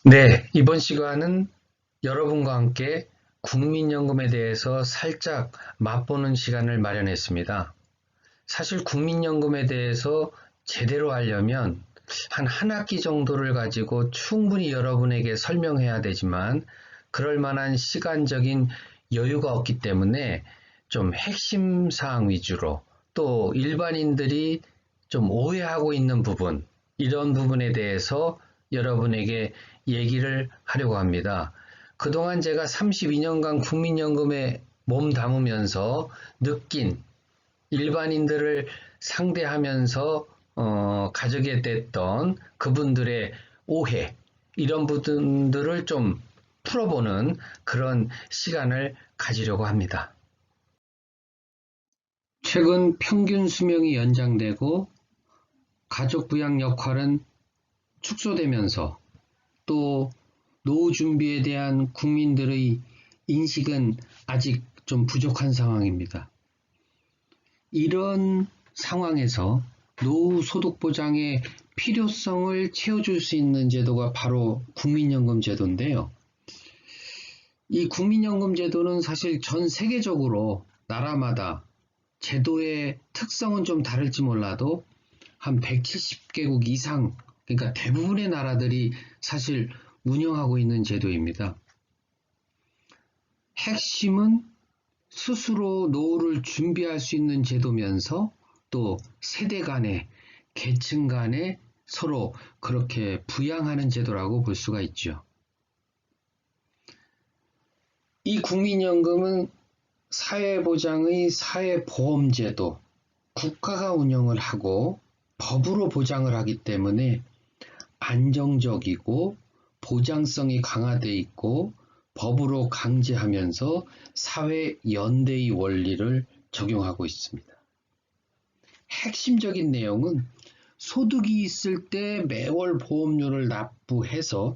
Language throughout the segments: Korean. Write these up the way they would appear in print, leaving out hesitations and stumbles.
네, 이번 시간은 여러분과 함께 국민연금에 대해서 살짝 맛보는 시간을 마련했습니다. 사실 국민연금에 대해서 제대로 하려면 한 학기 정도를 가지고 충분히 여러분에게 설명해야 되지만 그럴 만한 시간적인 여유가 없기 때문에 좀 핵심 사항 위주로 또 일반인들이 좀 오해하고 있는 부분, 이런 부분에 대해서 여러분에게 얘기를 하려고 합니다. 그동안 제가 32년간 국민연금에 몸 담으면서 느낀 일반인들을 상대하면서 가지게 됐던 그분들의 오해, 이런 부분들을 좀 풀어보는 그런 시간을 가지려고 합니다. 최근 평균 수명이 연장되고 가족 부양 역할은 축소되면서 또 노후 준비에 대한 국민들의 인식은 아직 좀 부족한 상황입니다. 이런 상황에서 노후 소득 보장의 필요성을 채워줄 수 있는 제도가 바로 국민연금 제도인데요. 이 국민연금 제도는 사실 전 세계적으로 나라마다 제도의 특성은 좀 다를지 몰라도 한 170개국 이상, 그러니까 대부분의 나라들이 사실 운영하고 있는 제도입니다. 핵심은 스스로 노후를 준비할 수 있는 제도면서 또 세대 간에, 계층 간에 서로 그렇게 부양하는 제도라고 볼 수가 있죠. 이 국민연금은 사회보장의 사회보험제도, 국가가 운영을 하고 법으로 보장을 하기 때문에 안정적이고 보장성이 강화되어 있고 법으로 강제하면서 사회 연대의 원리를 적용하고 있습니다. 핵심적인 내용은 소득이 있을 때 매월 보험료를 납부해서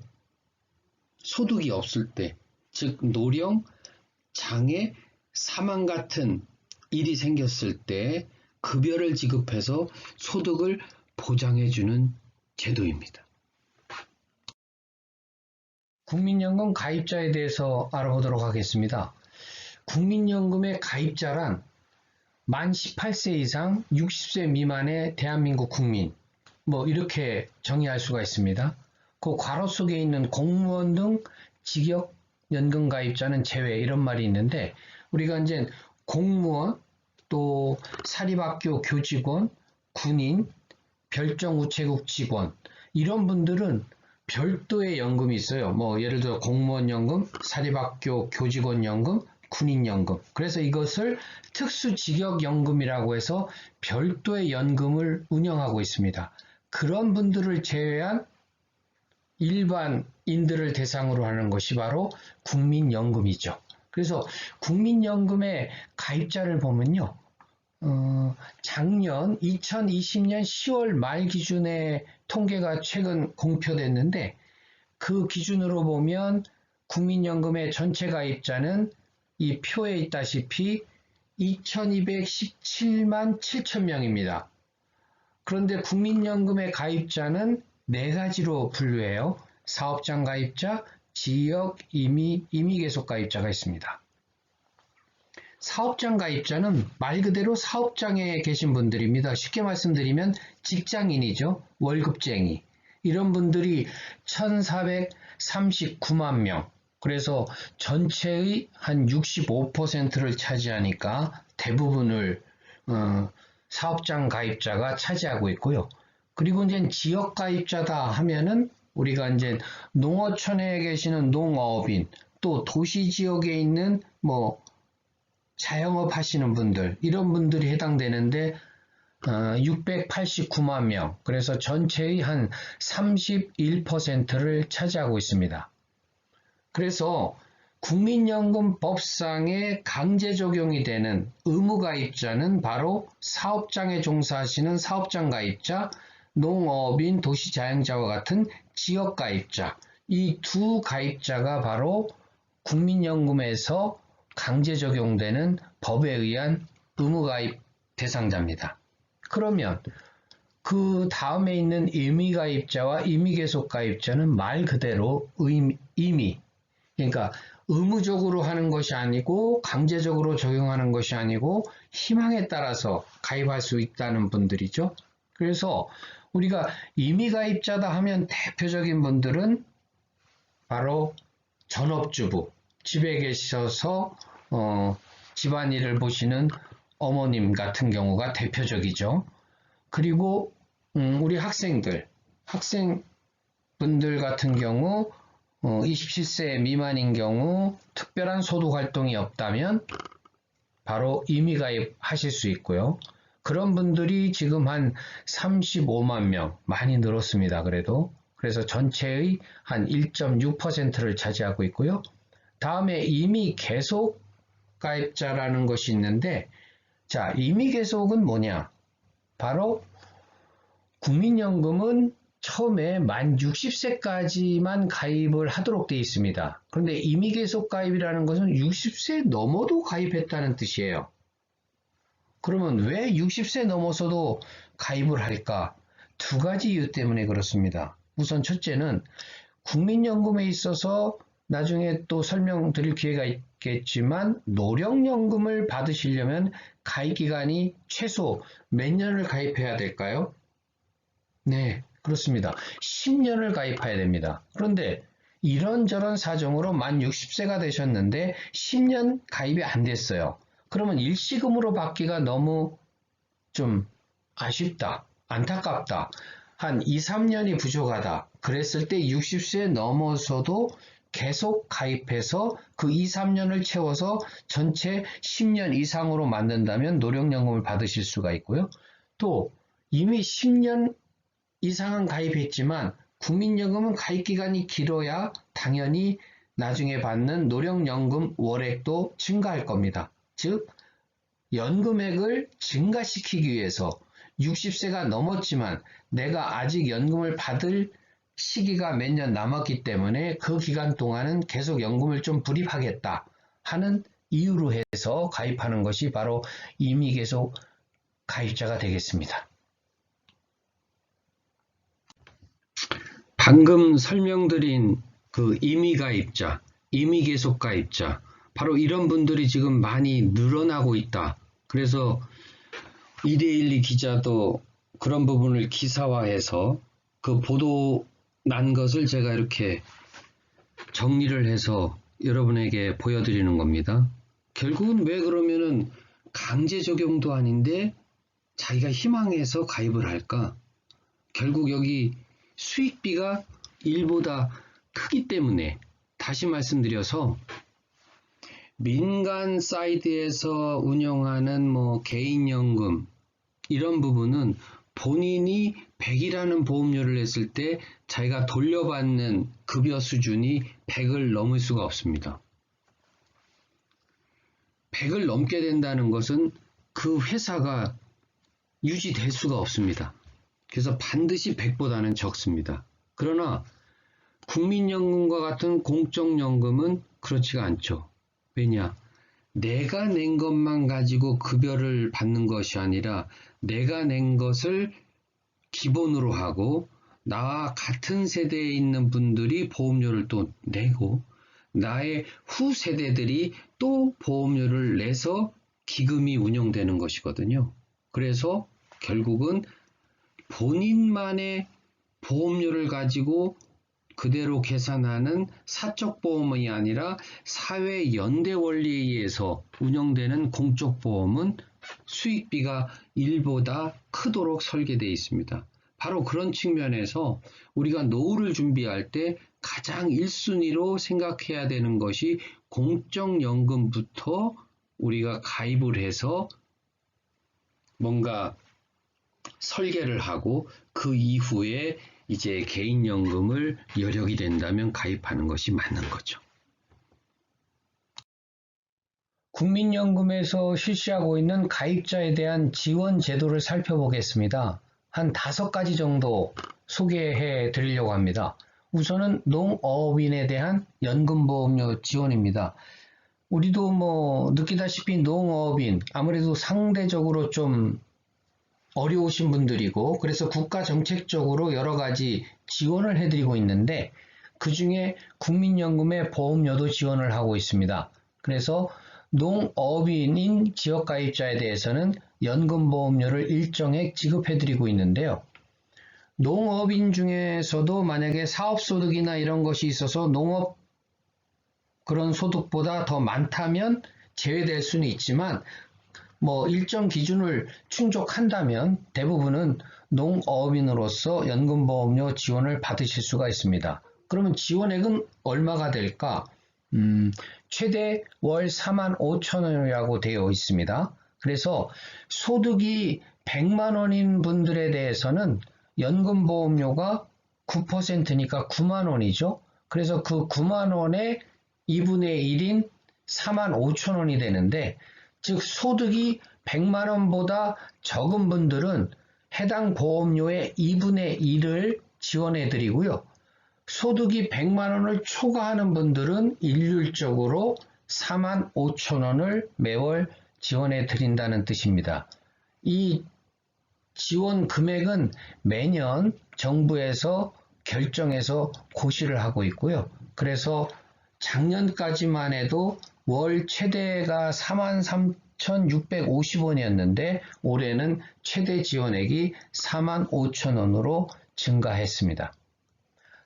소득이 없을 때, 즉 노령, 장애, 사망 같은 일이 생겼을 때 급여를 지급해서 소득을 보장해주는 제도입니다. 국민연금 가입자에 대해서 알아보도록 하겠습니다. 국민연금의 가입자란 만 18세 이상 60세 미만의 대한민국 국민, 이렇게 정의할 수가 있습니다. 그 괄호 속에 있는 공무원 등 직역 연금 가입자는 제외, 이런 말이 있는데, 우리가 이제 공무원, 또 사립학교 교직원, 군인, 별정우체국 직원, 이런 분들은 별도의 연금이 있어요. 예를 들어 공무원연금, 사립학교 교직원연금, 군인연금. 그래서 이것을 특수직역연금이라고 해서 별도의 연금을 운영하고 있습니다. 그런 분들을 제외한 일반인들을 대상으로 하는 것이 바로 국민연금이죠. 그래서 국민연금의 가입자를 보면요. 작년 2020년 10월 말 기준의 통계가 최근 공표됐는데, 그 기준으로 보면 국민연금의 전체 가입자는 이 표에 있다시피 2217만 7천 명입니다. 그런데 국민연금의 가입자는 네 가지로 분류해요. 사업장 가입자, 지역, 임의 계속 가입자가 있습니다. 사업장 가입자는 말 그대로 사업장에 계신 분들입니다. 쉽게 말씀드리면 직장인이죠. 월급쟁이. 이런 분들이 1439만 명. 그래서 전체의 한 65%를 차지하니까 대부분을 사업장 가입자가 차지하고 있고요. 그리고 이제 지역 가입자다 하면은 우리가 이제 농어촌에 계시는 농어업인, 또 도시 지역에 있는 자영업 하시는 분들, 이런 분들이 해당되는데 689만 명, 그래서 전체의 한 31%를 차지하고 있습니다. 그래서 국민연금법상에 강제 적용이 되는 의무가입자는 바로 사업장에 종사하시는 사업장 가입자, 농업인, 도시자영자와 같은 지역가입자, 이 두 가입자가 바로 국민연금에서 강제 적용되는 법에 의한 의무가입 대상자입니다. 그러면 그 다음에 있는 임의가입자와 임의계속가입자는 말 그대로 임의, 그러니까 의무적으로 하는 것이 아니고 강제적으로 적용하는 것이 아니고 희망에 따라서 가입할 수 있다는 분들이죠. 그래서 우리가 임의가입자다 하면 대표적인 분들은 바로 전업주부, 집에 계셔서 집안일을 보시는 어머님 같은 경우가 대표적이죠. 그리고 우리 학생분들 같은 경우 27세 미만인 경우 특별한 소득 활동이 없다면 바로 임의가입 하실 수 있고요. 그런 분들이 지금 한 35만 명, 많이 늘었습니다. 그래서 전체의 한 1.6%를 차지하고 있고요. 다음에 임의 계속 가입자라는 것이 있는데, 자, 임의 계속은 뭐냐? 바로 국민연금은 처음에 만 60세까지만 가입을 하도록 되어 있습니다. 그런데 임의 계속 가입이라는 것은 60세 넘어도 가입했다는 뜻이에요. 그러면 왜 60세 넘어서도 가입을 할까? 두 가지 이유 때문에 그렇습니다. 우선 첫째는 국민연금에 있어서 나중에 또 설명드릴 기회가 있겠지만 노령연금을 받으시려면 가입기간이 최소 몇 년을 가입해야 될까요? 네, 그렇습니다. 10년을 가입해야 됩니다. 그런데 이런저런 사정으로 만 60세가 되셨는데 10년 가입이 안 됐어요. 그러면 일시금으로 받기가 너무 좀 아쉽다, 안타깝다, 한 2, 3년이 부족하다. 그랬을 때 60세 넘어서도 계속 가입해서 그 2, 3년을 채워서 전체 10년 이상으로 만든다면 노령연금을 받으실 수가 있고요. 또 이미 10년 이상은 가입했지만 국민연금은 가입기간이 길어야 당연히 나중에 받는 노령연금 월액도 증가할 겁니다. 즉 연금액을 증가시키기 위해서 60세가 넘었지만 내가 아직 연금을 받을 시기가 몇 년 남았기 때문에 그 기간 동안은 계속 연금을 좀 불입하겠다 하는 이유로 해서 가입하는 것이 바로 임의계속 가입자가 되겠습니다. 방금 설명드린 그 임의가입자, 임의계속가입자, 바로 이런 분들이 지금 많이 늘어나고 있다. 그래서 이데일리 기자도 그런 부분을 기사화해서 그 보도 난 것을 제가 이렇게 정리를 해서 여러분에게 보여드리는 겁니다. 결국은 왜 그러면은 강제 적용도 아닌데 자기가 희망해서 가입을 할까? 결국 여기 수익비가 일보다 크기 때문에 다시 말씀드려서 민간 사이드에서 운영하는 뭐 개인연금 이런 부분은 본인이 100이라는 보험료를 냈을 때 자기가 돌려받는 급여 수준이 100을 넘을 수가 없습니다. 100을 넘게 된다는 것은 그 회사가 유지될 수가 없습니다. 그래서 반드시 100보다는 적습니다. 그러나 국민연금과 같은 공적연금은 그렇지가 않죠. 왜냐? 내가 낸 것만 가지고 급여를 받는 것이 아니라 내가 낸 것을 기본으로 하고 나와 같은 세대에 있는 분들이 보험료를 또 내고 나의 후세대들이 또 보험료를 내서 기금이 운영되는 것이거든요. 그래서 결국은 본인만의 보험료를 가지고 그대로 계산하는 사적보험이 아니라 사회연대 원리에 의해서 운영되는 공적보험은 수익비가 일보다 크도록 설계되어 있습니다. 바로 그런 측면에서 우리가 노후를 준비할 때 가장 1순위로 생각해야 되는 것이 공적연금부터 우리가 가입을 해서 뭔가 설계를 하고 그 이후에 이제 개인연금을 여력이 된다면 가입하는 것이 맞는 거죠. 국민연금에서 실시하고 있는 가입자에 대한 지원 제도를 살펴보겠습니다. 한 5가지 정도 소개해 드리려고 합니다. 우선은 농어업인에 대한 연금보험료 지원입니다. 우리도 뭐 느끼다시피 농어업인 아무래도 상대적으로 좀 어려우신 분들이고 그래서 국가 정책적으로 여러 가지 지원을 해드리고 있는데 그 중에 국민연금의 보험료도 지원을 하고 있습니다. 그래서 농업인인 지역가입자에 대해서는 연금보험료를 일정액 지급해드리고 있는데요. 농업인 중에서도 만약에 사업소득이나 이런 것이 있어서 농업 그런 소득보다 더 많다면 제외될 수는 있지만 뭐 일정 기준을 충족한다면 대부분은 농업인으로서 연금보험료 지원을 받으실 수가 있습니다. 그러면 지원액은 얼마가 될까? 최대 월 45,000원이라고 되어 있습니다. 그래서 소득이 100만 원인 분들에 대해서는 연금보험료가 9%니까 9만 원이죠. 그래서 그 9만 원의 2분의 1인 45,000원이 되는데 즉 소득이 100만 원보다 적은 분들은 해당 보험료의 2분의 1을 지원해 드리고요. 소득이 100만 원을 초과하는 분들은 일률적으로 45,000원을 매월 지원해 드린다는 뜻입니다. 이 지원 금액은 매년 정부에서 결정해서 고시를 하고 있고요. 그래서 작년까지만 해도 월 최대가 43,650원이었는데 올해는 최대 지원액이 45,000원으로 증가했습니다.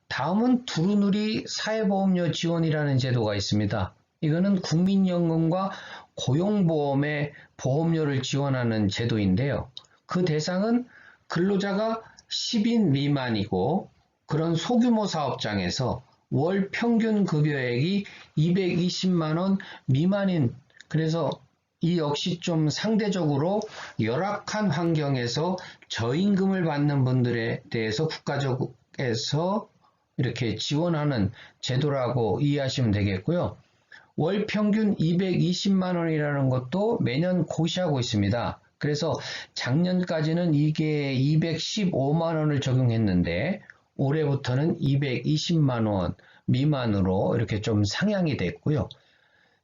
다음은 두루누리 사회보험료 지원이라는 제도가 있습니다. 이거는 국민연금과 고용보험의 보험료를 지원하는 제도인데요. 그 대상은 근로자가 10인 미만이고 그런 소규모 사업장에서 월 평균 급여액이 220만 원 미만인 그래서 이 역시 좀 상대적으로 열악한 환경에서 저임금을 받는 분들에 대해서 국가적에서 이렇게 지원하는 제도라고 이해하시면 되겠고요. 월 평균 220만 원이라는 것도 매년 고시하고 있습니다. 그래서 작년까지는 이게 215만 원을 적용했는데 올해부터는 220만 원 미만으로 이렇게 좀 상향이 됐고요.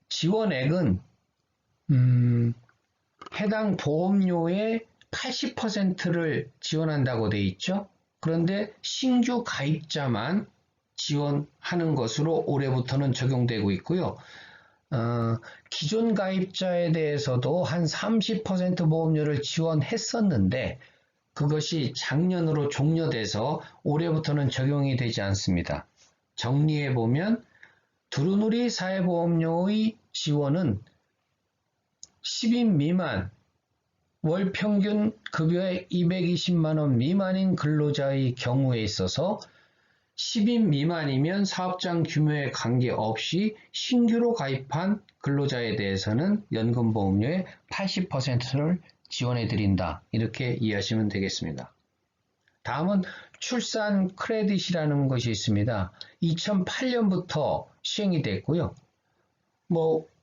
지원액은 해당 보험료의 80%를 지원한다고 돼 있죠. 그런데 신규 가입자만 지원하는 것으로 올해부터는 적용되고 있고요. 기존 가입자에 대해서도 한 30% 보험료를 지원했었는데 그것이 작년으로 종료돼서 올해부터는 적용이 되지 않습니다. 정리해보면 두루누리 사회보험료의 지원은 10인 미만 월 평균 급여의 220만 원 미만인 근로자의 경우에 있어서 10인 미만이면 사업장 규모에 관계없이 신규로 가입한 근로자에 대해서는 연금보험료의 80%를 지원해 드린다. 이렇게 이해하시면 되겠습니다. 다음은 출산 크레딧이라는 것이 있습니다. 2008년부터 시행이 됐고요.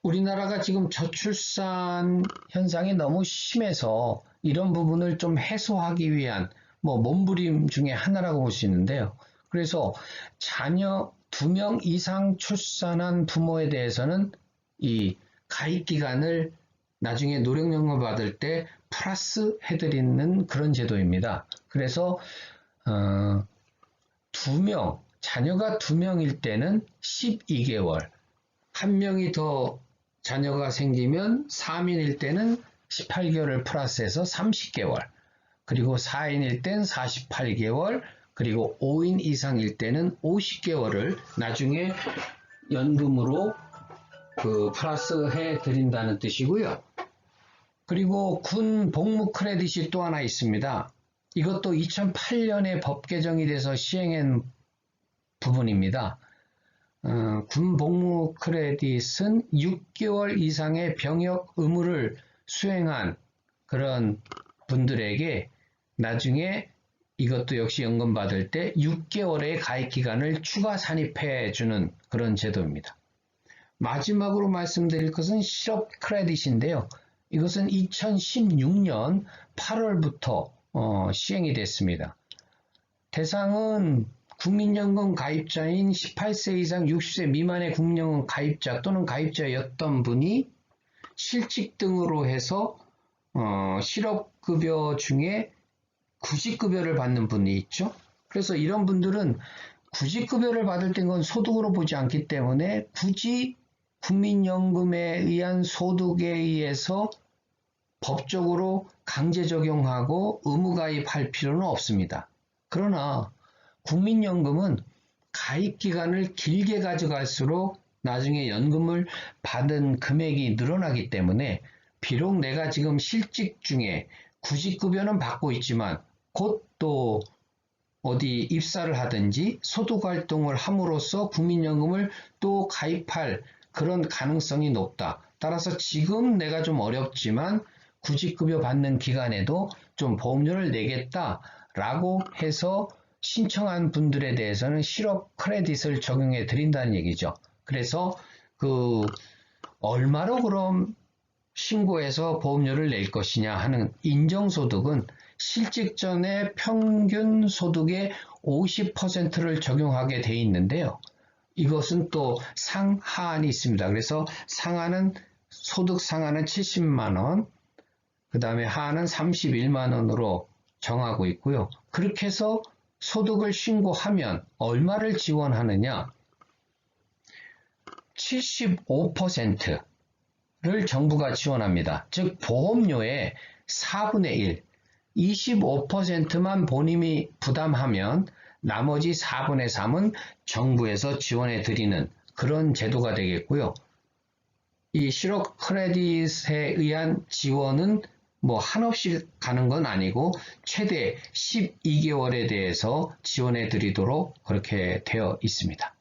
우리나라가 지금 저출산 현상이 너무 심해서 이런 부분을 좀 해소하기 위한 몸부림 중에 하나라고 볼 수 있는데요. 그래서 자녀 2명 이상 출산한 부모에 대해서는 이 가입 기간을 나중에 노령연금 받을 때 플러스 해드리는 그런 제도입니다. 그래서 자녀가 2명일 때는 12개월, 1명이 더 자녀가 생기면 3인일 때는 18개월을 플러스해서 30개월, 그리고 4인일 땐 48개월, 그리고 5인 이상일 때는 50개월을 나중에 연금으로 플러스 해 드린다는 뜻이고요. 그리고 군 복무 크레딧이 또 하나 있습니다. 이것도 2008년에 법 개정이 돼서 시행한 부분입니다. 군 복무 크레딧은 6개월 이상의 병역 의무를 수행한 그런 분들에게 나중에 이것도 역시 연금 받을 때 6개월의 가입 기간을 추가 산입해 주는 그런 제도입니다. 마지막으로 말씀드릴 것은 실업 크레딧인데요. 이것은 2016년 8월부터 시행이 됐습니다. 대상은 국민연금 가입자인 18세 이상 60세 미만의 국민연금 가입자 또는 가입자였던 분이 실직 등으로 해서 실업 구직급여 중에 구직급여를 받는 분이 있죠. 그래서 이런 분들은 구직급여를 받을 땐 건 소득으로 보지 않기 때문에 굳이 국민연금에 의한 소득에 의해서 법적으로 강제 적용하고 의무 가입할 필요는 없습니다. 그러나 국민연금은 가입 기간을 길게 가져갈수록 나중에 연금을 받은 금액이 늘어나기 때문에 비록 내가 지금 실직 중에 구직급여는 받고 있지만 곧 또 어디 입사를 하든지 소득활동을 함으로써 국민연금을 또 가입할 그런 가능성이 높다. 따라서 지금 내가 좀 어렵지만 구직급여 받는 기간에도 좀 보험료를 내겠다라고 해서 신청한 분들에 대해서는 실업 크레딧을 적용해 드린다는 얘기죠. 그래서 얼마로 그럼 신고해서 보험료를 낼 것이냐 하는 인정소득은 실직 전에 평균 소득의 50%를 적용하게 돼 있는데요. 이것은 또 상하한이 있습니다. 그래서 소득 상한은 70만 원, 그 다음에 하한은 31만 원으로 정하고 있고요. 그렇게 해서 소득을 신고하면 얼마를 지원하느냐? 75%를 정부가 지원합니다. 즉 보험료의 4분의 1, 25%만 본인이 부담하면 나머지 4분의 3은 정부에서 지원해 드리는 그런 제도가 되겠고요. 이 실업 크레딧에 의한 지원은 뭐 한없이 가는 건 아니고 최대 12개월에 대해서 지원해 드리도록 그렇게 되어 있습니다.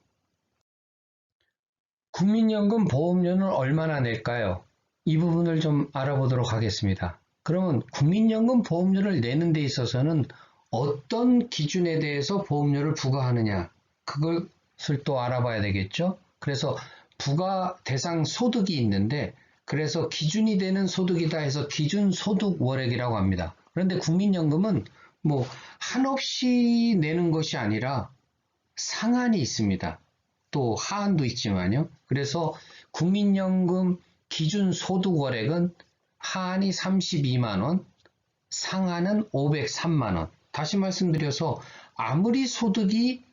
국민연금 보험료는 얼마나 낼까요? 이 부분을 좀 알아보도록 하겠습니다. 그러면 국민연금 보험료를 내는 데 있어서는 어떤 기준에 대해서 보험료를 부과하느냐, 그것을 또 알아봐야 되겠죠. 그래서 부과 대상 소득이 있는데 그래서 기준이 되는 소득이다 해서 기준소득월액이라고 합니다. 그런데 국민연금은 뭐 한없이 내는 것이 아니라 상한이 있습니다. 또 하한도 있지만요. 그래서 국민연금 기준소득월액은 하한이 32만 원, 상한은 503만 원. 다시 말씀드려서 아무리 소득이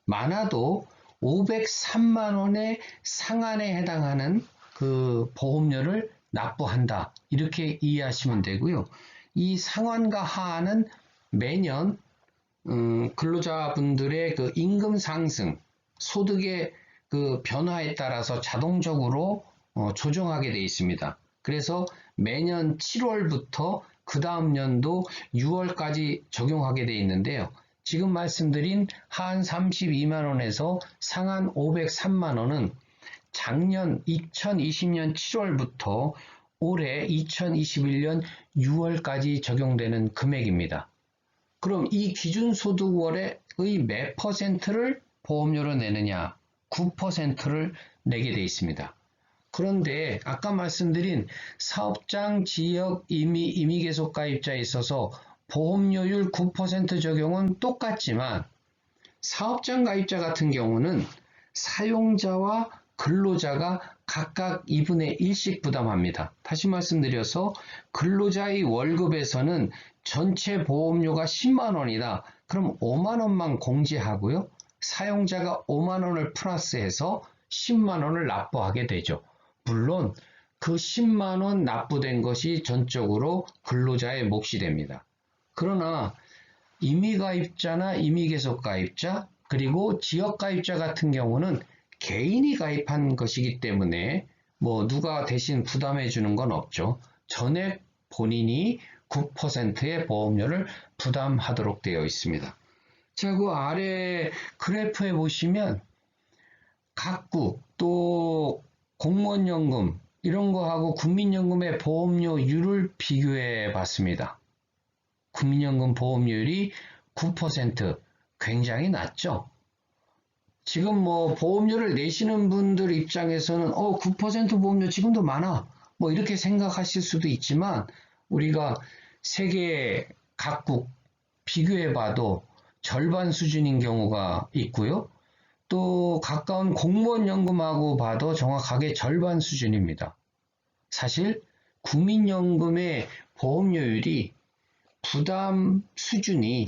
많아도 503만 원의 상한에 해당하는 그 보험료를 납부한다. 이렇게 이해하시면 되고요. 이 상한과 하한은 매년 근로자분들의 그 임금 상승, 소득의 그 변화에 따라서 자동적으로 조정하게 되어 있습니다. 그래서 매년 7월부터 그 다음 연도 6월까지 적용하게 되어 있는데요. 지금 말씀드린 하한 32만 원에서 상한 503만 원은 작년 2020년 7월부터 올해 2021년 6월까지 적용되는 금액입니다. 그럼 이 기준소득월의 몇 퍼센트를 보험료로 내느냐? 9%를 내게 되어 있습니다. 그런데 아까 말씀드린 사업장 지역 임의계속가입자에 있어서 보험료율 9% 적용은 똑같지만 사업장 가입자 같은 경우는 사용자와 근로자가 각각 2분의 1씩 부담합니다. 다시 말씀드려서 근로자의 월급에서는 전체 보험료가 10만 원이다. 그럼 5만 원만 공제하고요. 사용자가 5만 원을 플러스해서 10만 원을 납부하게 되죠. 물론 그 10만 원 납부된 것이 전적으로 근로자의 몫이 됩니다. 그러나 임의가입자나 임의계속가입자 그리고 지역가입자 같은 경우는 개인이 가입한 것이기 때문에 뭐 누가 대신 부담해 주는 건 없죠. 전액 본인이 9%의 보험료를 부담하도록 되어 있습니다. 자, 그 아래 그래프에 보시면 각국 또 공무원연금 이런 거하고 국민연금의 보험료율을 비교해 봤습니다. 국민연금 보험료율이 9% 굉장히 낮죠. 지금 뭐 보험료를 내시는 분들 입장에서는 9% 보험료 지금도 많아 뭐 이렇게 생각하실 수도 있지만 우리가 세계 각국 비교해 봐도 절반 수준인 경우가 있고요. 또 가까운 공무원연금하고 봐도 정확하게 절반 수준입니다. 사실 국민연금의 보험료율이 부담 수준이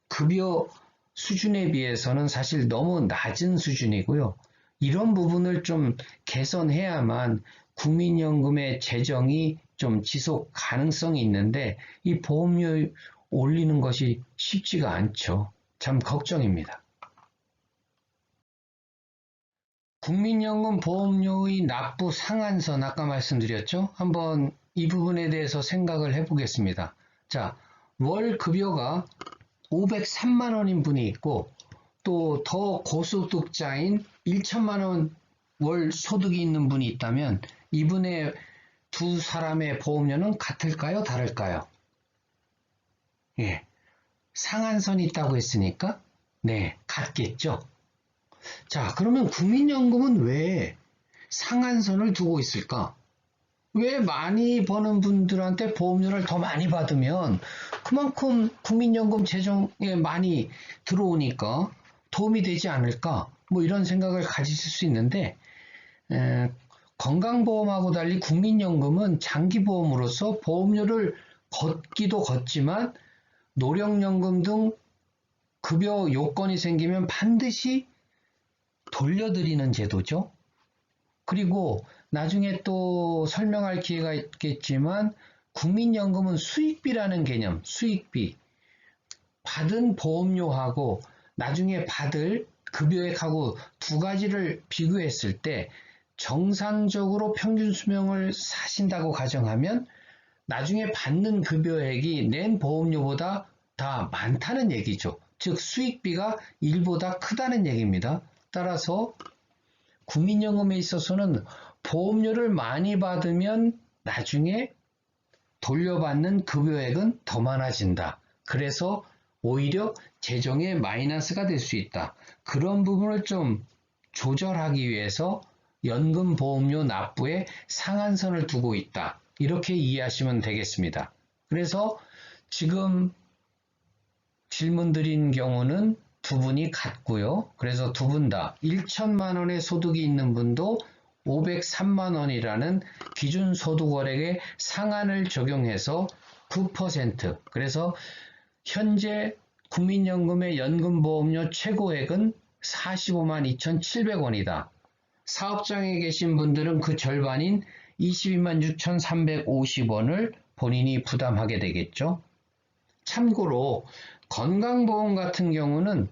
급여 수준에 비해서는 사실 너무 낮은 수준이고요. 이런 부분을 좀 개선해야만 국민연금의 재정이 좀 지속 가능성이 있는데 이 보험료 올리는 것이 쉽지가 않죠. 참 걱정입니다. 국민연금 보험료의 납부 상한선 아까 말씀드렸죠? 한번 이 부분에 대해서 생각을 해보겠습니다. 자, 월 급여가 503만 원인 분이 있고 또 더 고소득자인 1천만 원 월 소득이 있는 분이 있다면 이분의 두 사람의 보험료는 같을까요? 다를까요? 예, 상한선이 있다고 했으니까 네, 같겠죠. 자, 그러면 국민연금은 왜 상한선을 두고 있을까? 왜 많이 버는 분들한테 보험료를 더 많이 받으면 그만큼 국민연금 재정에 많이 들어오니까 도움이 되지 않을까? 뭐 이런 생각을 가지실 수 있는데 건강보험하고 달리 국민연금은 장기보험으로서 보험료를 걷기도 걷지만 노령연금 등 급여 요건이 생기면 반드시 돌려드리는 제도죠. 그리고 나중에 또 설명할 기회가 있겠지만 국민연금은 수익비라는 개념, 수익비, 받은 보험료하고 나중에 받을 급여액하고 두 가지를 비교했을 때 정상적으로 평균 수명을 사신다고 가정하면 나중에 받는 급여액이 낸 보험료보다 다 많다는 얘기죠. 즉 수익비가 1보다 크다는 얘기입니다. 따라서 국민연금에 있어서는 보험료를 많이 받으면 나중에 돌려받는 급여액은 더 많아진다. 그래서 오히려 재정에 마이너스가 될 수 있다. 그런 부분을 좀 조절하기 위해서 연금보험료 납부에 상한선을 두고 있다. 이렇게 이해하시면 되겠습니다. 그래서 지금 질문 드린 경우는 두 분이 같고요. 그래서 두 분 다 1천만 원의 소득이 있는 분도 503만 원이라는 기준소득월액의 상한을 적용해서 9%. 그래서 현재 국민연금의 연금보험료 최고액은 45만 2,700원이다. 사업장에 계신 분들은 그 절반인 22만 6,350원을 본인이 부담하게 되겠죠. 참고로 건강보험 같은 경우는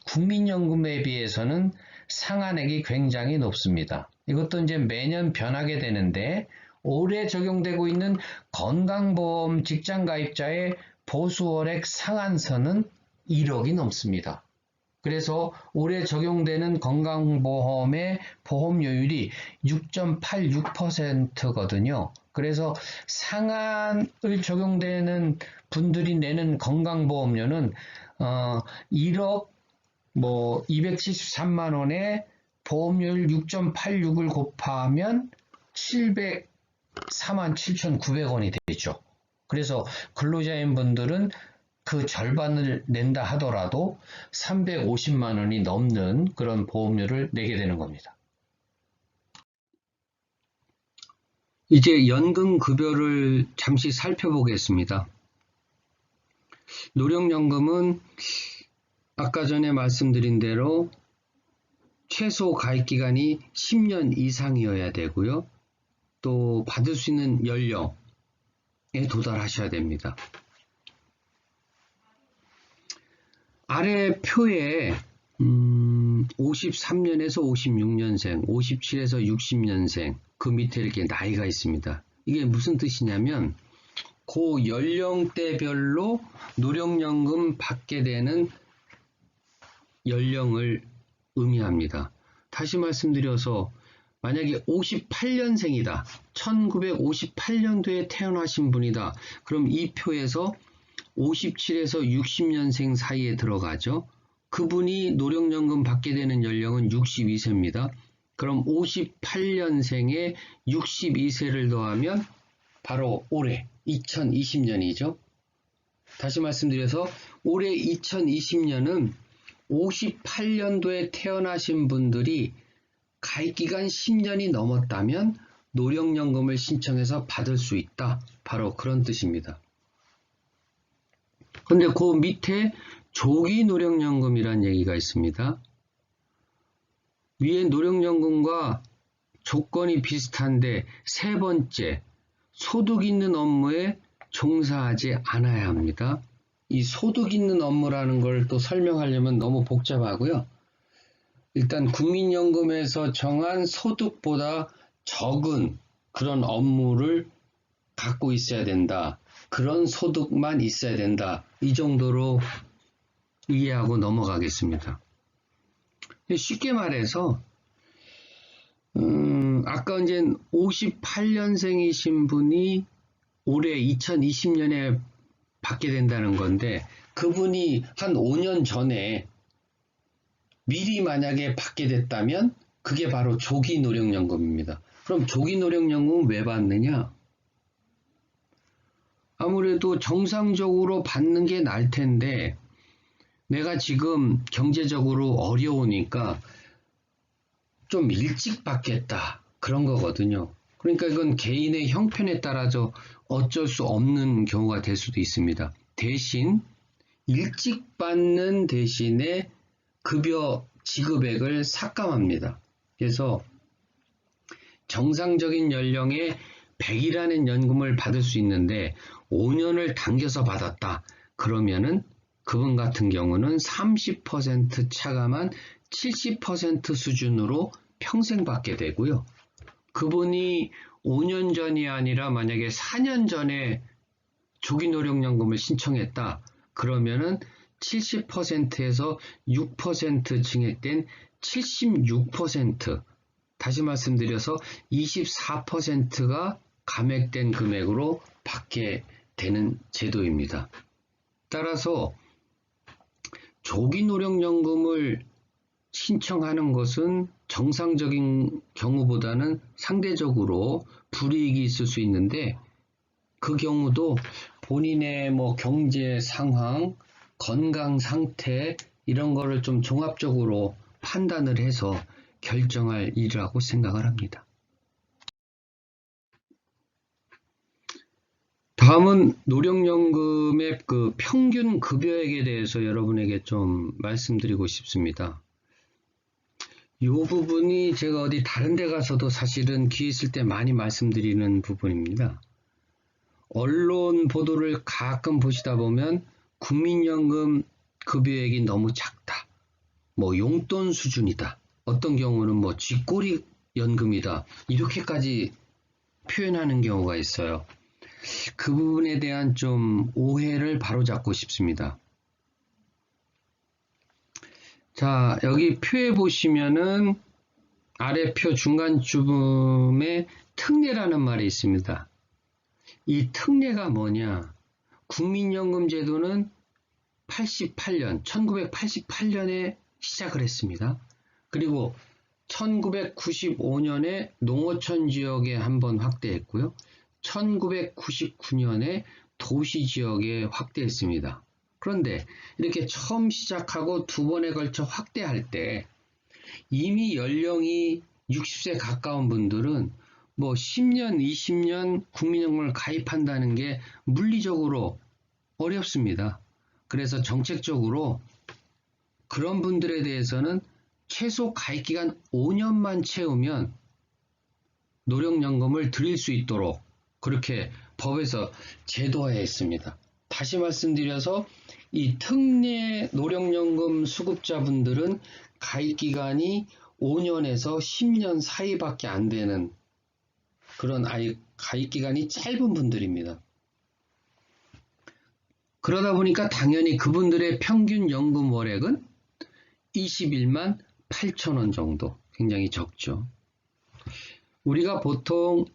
국민연금에 비해서는 상한액이 굉장히 높습니다. 이것도 이제 매년 변하게 되는데 올해 적용되고 있는 건강보험 직장가입자의 보수월액 상한선은 1억이 넘습니다. 그래서 올해 적용되는 건강보험의 보험료율이 6.86%거든요. 그래서 상한을 적용되는 분들이 내는 건강보험료는 1억 273만 원에 보험료율 6.86을 곱하면 704만 7,900원이 되죠. 그래서 근로자인 분들은 그 절반을 낸다 하더라도 350만 원이 넘는 그런 보험료를 내게 되는 겁니다. 이제 연금급여를 잠시 살펴보겠습니다. 노령연금은 아까 전에 말씀드린 대로 최소 가입기간이 10년 이상이어야 되고요. 또 받을 수 있는 연령에 도달하셔야 됩니다. 아래 표에 53년에서 56년생, 57에서 60년생 그 밑에 이렇게 나이가 있습니다. 이게 무슨 뜻이냐면 그 연령대별로 노령연금 받게 되는 연령을 의미합니다. 다시 말씀드려서 만약에 58년생이다. 1958년도에 태어나신 분이다. 그럼 이 표에서 57에서 60년생 사이에 들어가죠. 그분이 노령연금 받게 되는 연령은 62세입니다. 그럼 58년생에 62세를 더하면 바로 올해 2020년이죠. 다시 말씀드려서 올해 2020년은 58년도에 태어나신 분들이 가입기간 10년이 넘었다면 노령연금을 신청해서 받을 수 있다. 바로 그런 뜻입니다. 근데 그 밑에 조기 노령연금이라는 얘기가 있습니다. 위에 노령연금과 조건이 비슷한데 세 번째, 소득 있는 업무에 종사하지 않아야 합니다. 이 소득 있는 업무라는 걸 또 설명하려면 너무 복잡하고요. 일단 국민연금에서 정한 소득보다 적은 그런 업무를 갖고 있어야 된다. 그런 소득만 있어야 된다. 이 정도로 이해하고 넘어가겠습니다. 쉽게 말해서 아까 이제 58년생이신 분이 올해 2020년에 받게 된다는 건데 그분이 한 5년 전에 미리 만약에 받게 됐다면 그게 바로 조기 노령연금입니다. 그럼 조기 노령연금은 왜 받느냐? 아무래도 정상적으로 받는 게 나을 텐데 내가 지금 경제적으로 어려우니까 좀 일찍 받겠다. 그런 거거든요. 그러니까 이건 개인의 형편에 따라서 어쩔 수 없는 경우가 될 수도 있습니다. 대신 일찍 받는 대신에 급여 지급액을 삭감합니다. 그래서 정상적인 연령에 100이라는 연금을 받을 수 있는데 5년을 당겨서 받았다. 그러면은 그분 같은 경우는 30% 차감한 70% 수준으로 평생 받게 되고요. 그분이 5년 전이 아니라 만약에 4년 전에 조기노령연금을 신청했다. 그러면은 70%에서 6% 증액된 76%, 다시 말씀드려서 24%가 감액된 금액으로 받게 되는 제도입니다. 따라서 조기노령연금을 신청하는 것은 정상적인 경우보다는 상대적으로 불이익이 있을 수 있는데 그 경우도 본인의 경제 상황, 건강 상태 이런 거를 좀 종합적으로 판단을 해서 결정할 일이라고 생각을 합니다. 다음은 노령연금의 그 평균 급여액에 대해서 여러분에게 좀 말씀드리고 싶습니다. 이 부분이 제가 어디 다른 데 가서도 사실은 기회 있을 때 많이 말씀드리는 부분입니다. 언론 보도를 가끔 보시다 보면 국민연금 급여액이 너무 작다. 용돈 수준이다. 어떤 경우는 쥐꼬리 연금이다. 이렇게까지 표현하는 경우가 있어요. 그 부분에 대한 좀 오해를 바로잡고 싶습니다. 자, 여기 표에 보시면은 아래 표 중간쯤에 특례라는 말이 있습니다. 이 특례가 뭐냐? 국민연금 제도는 1988년에 시작을 했습니다. 그리고 1995년에 농어촌 지역에 한번 확대했고요. 1999년에 도시 지역에 확대했습니다. 그런데 이렇게 처음 시작하고 두 번에 걸쳐 확대할 때 이미 연령이 60세 가까운 분들은 10년, 20년 국민연금을 가입한다는 게 물리적으로 어렵습니다. 그래서 정책적으로 그런 분들에 대해서는 최소 가입기간 5년만 채우면 노령연금을 드릴 수 있도록 그렇게 법에서 제도화했습니다. 다시 말씀드려서 이 특례 노령연금 수급자분들은 가입기간이 5년에서 10년 사이밖에 안 되는 그런 가입기간이 짧은 분들입니다. 그러다 보니까 당연히 그분들의 평균 연금 월액은 21만 8천 원 정도, 굉장히 적죠. 우리가 보통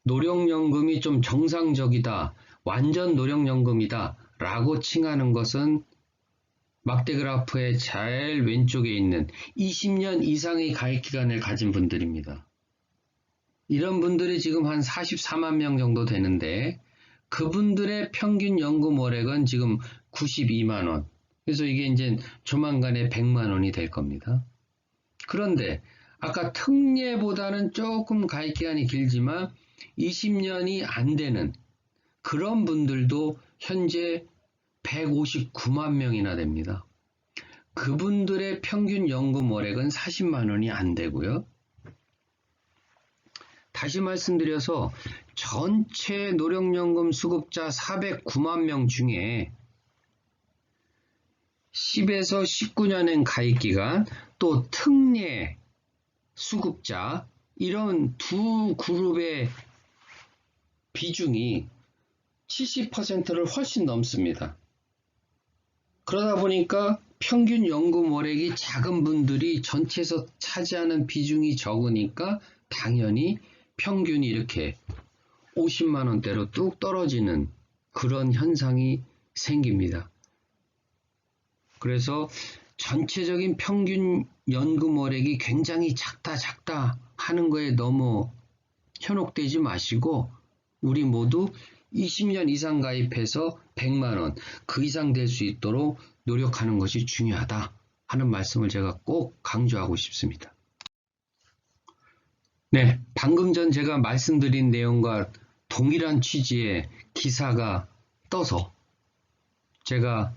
노령연금이 좀 정상적이다, 완전 노령연금이다 라고 칭하는 것은 막대 그래프의 제일 왼쪽에 있는 20년 이상의 가입기간을 가진 분들입니다. 이런 분들이 지금 한 44만 명 정도 되는데 그분들의 평균 연금 월액은 지금 92만 원. 그래서 이게 이제 조만간에 100만 원이 될 겁니다. 그런데 아까 특례보다는 조금 가입기간이 길지만 20년이 안 되는 그런 분들도 현재 159만 명이나 됩니다. 그분들의 평균 연금 월액은 40만 원이 안 되고요. 다시 말씀드려서 전체 노령연금 수급자 409만 명 중에 10에서 19년행 가입기간 또 특례 수급자 이런 두 그룹의 비중이 70%를 훨씬 넘습니다. 그러다 보니까 평균 연금 월액이 작은 분들이 전체에서 차지하는 비중이 적으니까 당연히 평균이 이렇게 50만 원대로 뚝 떨어지는 그런 현상이 생깁니다. 그래서 전체적인 평균 연금 월액이 굉장히 작다 하는 거에 너무 현혹되지 마시고 우리 모두 20년 이상 가입해서 100만 원 그 이상 될 수 있도록 노력하는 것이 중요하다 하는 말씀을 제가 꼭 강조하고 싶습니다. 네, 방금 전 제가 말씀드린 내용과 동일한 취지의 기사가 떠서 제가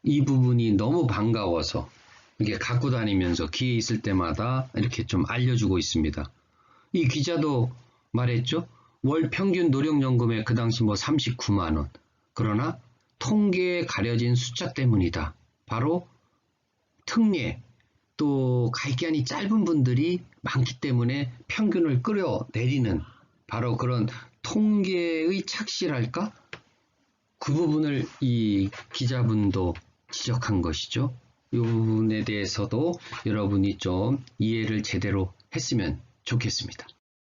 이 부분이 너무 반가워서 이게 갖고 다니면서 기회 있을 때마다 이렇게 좀 알려주고 있습니다. 이 기자도 말했죠. 월 평균 노령연금에 그 당시 39만 원. 그러나 통계에 가려진 숫자 때문이다. 바로 특례 또 가입기간이 짧은 분들이 많기 때문에 평균을 끌어내리는 바로 그런 통계의 착시랄까? 그 부분을 이 기자분도 지적한 것이죠. 이 부분에 대해서도 여러분이 좀 이해를 제대로 했으면 좋겠습니다.